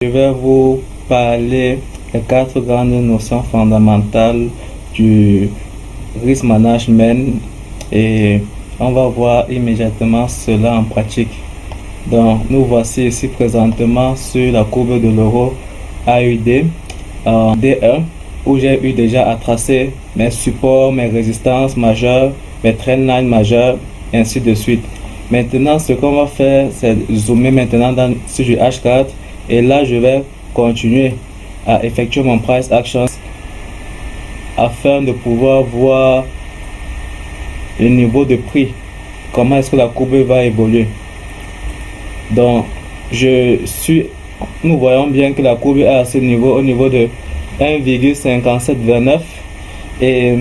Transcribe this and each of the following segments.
Je vais vous parler des quatre grandes notions fondamentales du risk management et on va voir immédiatement cela en pratique. Donc, nous voici ici présentement sur la courbe de l'euro AUD en D1 où j'ai eu déjà à tracer mes supports, mes résistances majeures, mes trendlines majeures, ainsi de suite. Maintenant, ce qu'on va faire, c'est zoomer maintenant sur du H4 et là, je vais continuer à effectuer mon price action afin de pouvoir voir le niveau de prix, comment est-ce que la courbe va évoluer. Donc, nous voyons bien que la courbe est à ce niveau, au niveau de 1,5729 et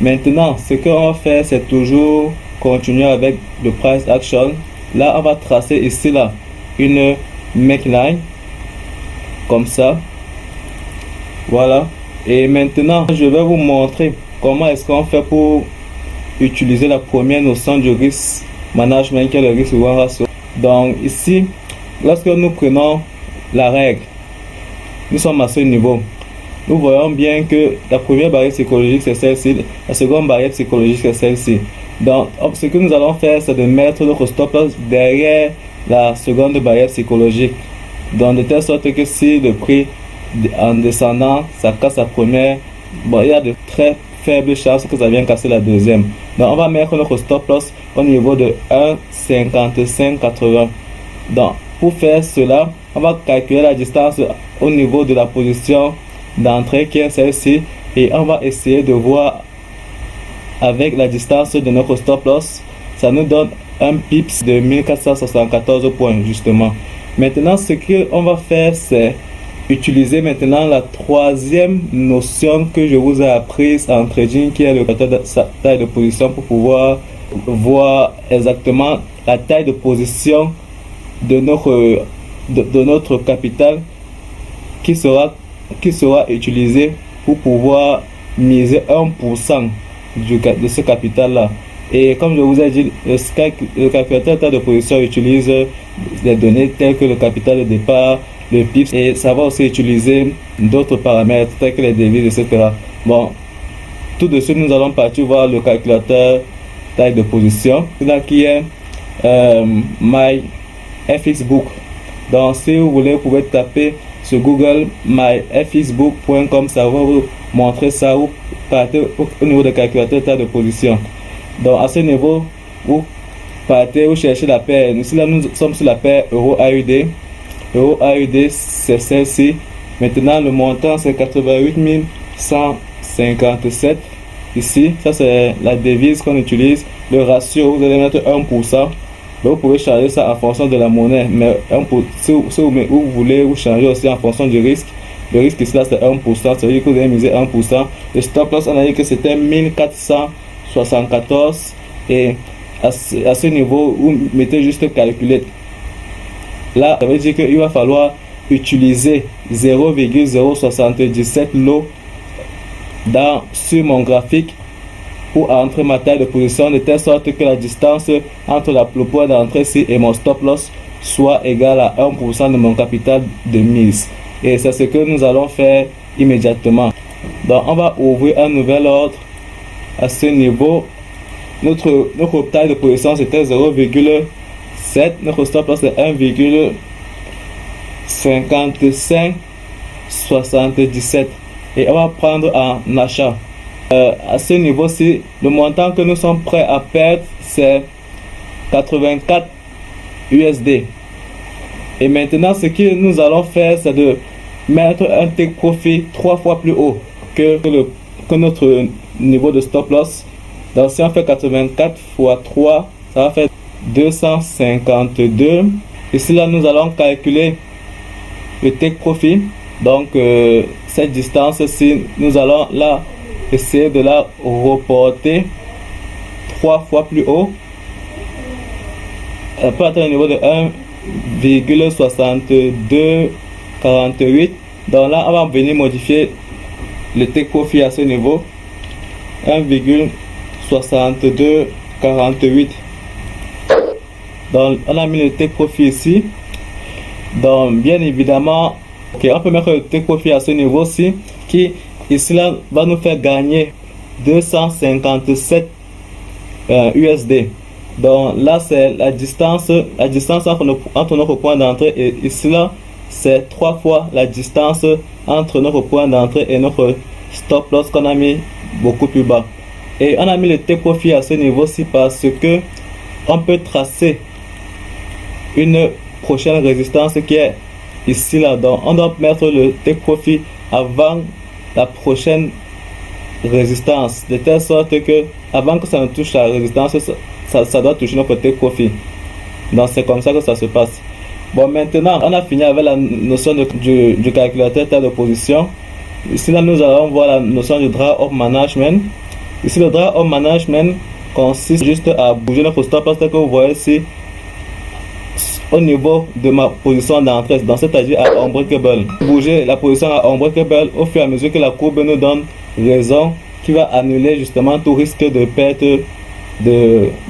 maintenant, ce qu'on va faire, c'est toujours continuer avec le price action. Là, on va tracer ici là une neckline comme ça, voilà. Et maintenant je vais vous montrer comment est-ce qu'on fait pour utiliser la première notion du risk management qui est le risk reward ratio. Donc ici, lorsque nous prenons la règle, nous sommes à ce niveau, nous voyons bien que la première barrière psychologique c'est celle-ci, la seconde barrière psychologique c'est celle-ci. Donc ce que nous allons faire, c'est de mettre notre stop loss derrière la seconde barrière psychologique, donc de telle sorte que si le prix en descendant ça casse la première, bon, il y a de très faibles chances que ça vienne casser la deuxième. Donc on va mettre notre stop loss au niveau de 1,5580. donc pour faire cela, on va calculer la distance au niveau de la position d'entrée qui est celle-ci et on va essayer de voir avec la distance de notre stop loss, ça nous donne un pips de 1474 points justement. Maintenant, ce qu'on va faire, c'est utiliser maintenant la troisième notion que je vous ai apprise en trading, qui est le taille de position, pour pouvoir voir exactement la taille de position de notre capital qui sera utilisé pour pouvoir miser 1% de ce capital là. Et comme je vous ai dit, le calculateur taille de position utilise des données telles que le capital de départ, le PIB, et ça va aussi utiliser d'autres paramètres tels que les devises, etc. Bon, tout de suite nous allons partir voir le calculateur taille de position, là qui est MyFXBook. Donc si vous voulez, vous pouvez taper sur Google myfxbook.com, ça va vous montrer ça, ou partez au niveau de calculateur taille de position. Donc à ce niveau, vous partez, vous cherchez la paire. Ici là, nous sommes sur la paire euro AUD. Euro AUD c'est celle-ci. Maintenant le montant c'est 88 157. Ici, ça c'est la devise qu'on utilise. Le ratio, vous allez mettre 1%. Donc, vous pouvez changer ça en fonction de la monnaie. Mais si vous voulez, vous changez aussi en fonction du risque. Le risque ici là c'est 1%. Ça veut dire que vous allez miser 1%. Le stop loss, on a dit que c'était 1474 et à ce niveau vous mettez juste calculer. Là ça veut dire qu'il va falloir utiliser 0,077 lots sur mon graphique pour entrer ma taille de position, de telle sorte que la distance entre le point d'entrée ici et mon stop loss soit égale à 1% de mon capital de mise. Et c'est ce que nous allons faire immédiatement. Donc on va ouvrir un nouvel ordre à ce niveau. Notre taille de position c'était 0,7, notre stop loss c'est 1,5577 et on va prendre en achat. À ce niveau-ci, le montant que nous sommes prêts à perdre c'est 84 USD. Et maintenant, ce que nous allons faire, c'est de mettre un take profit 3 fois plus haut que notre niveau de stop loss. Donc si on fait 84 fois 3, ça va faire 252. Ici là, nous allons calculer le take profit. Donc cette distance-ci, nous allons là essayer de la reporter 3 fois plus haut. Elle peut atteindre un niveau de 1,6248. Donc là, on va venir modifier le take profit à ce niveau. 1,6248. Donc on a mis le take profit ici. Donc bien évidemment Ok, on peut mettre le take profit à ce niveau-ci qui ici là va nous faire gagner 257 USD. Donc là c'est la distance entre notre point d'entrée, et ici là c'est 3 fois la distance entre notre point d'entrée et notre stop loss qu'on a mis beaucoup plus bas. Et on a mis le take profit à ce niveau-ci parce que on peut tracer une prochaine résistance qui est ici là. Donc on doit mettre le take profit avant la prochaine résistance, de telle sorte que avant que ça ne touche la résistance, ça doit toucher notre take profit. Donc c'est comme ça que ça se passe. Bon, maintenant on a fini avec la notion du calculateur de position. Ici là nous allons voir la notion du draw up management. Ici le draw up management consiste juste à bouger notre stop loss que vous voyez ici au niveau de ma position d'entrée, donc c'est-à-dire à unbreakable. Bouger la position à unbreakable au fur et à mesure que la courbe nous donne raison, qui va annuler justement tout risque de perte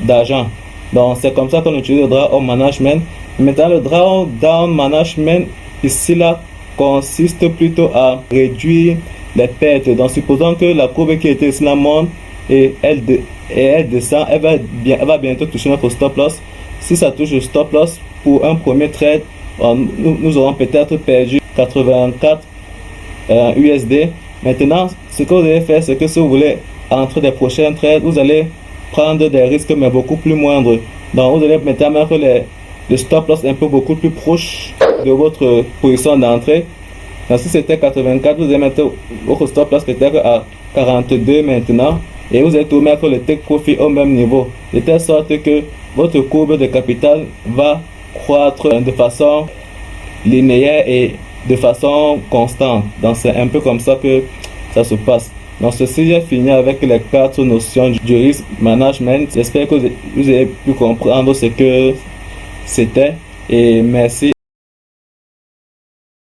d'argent. Donc c'est comme ça qu'on utilise le drawdown management. Maintenant le drawdown management ici là consiste plutôt à réduire les pertes. Donc supposons que la courbe qui était ici là monte et elle descend, elle va bientôt toucher notre stop loss. Si ça touche le stop loss pour un premier trade, nous aurons peut-être perdu 84 USD. Maintenant, ce que vous allez faire, c'est que si vous voulez entrer des prochains trades, vous allez prendre des risques mais beaucoup plus moindres. Donc vous allez maintenant mettre le stop loss un peu beaucoup plus proche de votre position d'entrée. Donc si c'était 84, vous allez mettre votre stop loss peut-être à 42 maintenant. Et vous allez tout mettre le take profit au même niveau, de telle sorte que votre courbe de capital va croître de façon linéaire et de façon constante. Donc c'est un peu comme ça que ça se passe. Donc ceci, j'ai fini avec les 4 notions du risk management. J'espère que vous avez pu comprendre ce que c'était, et merci.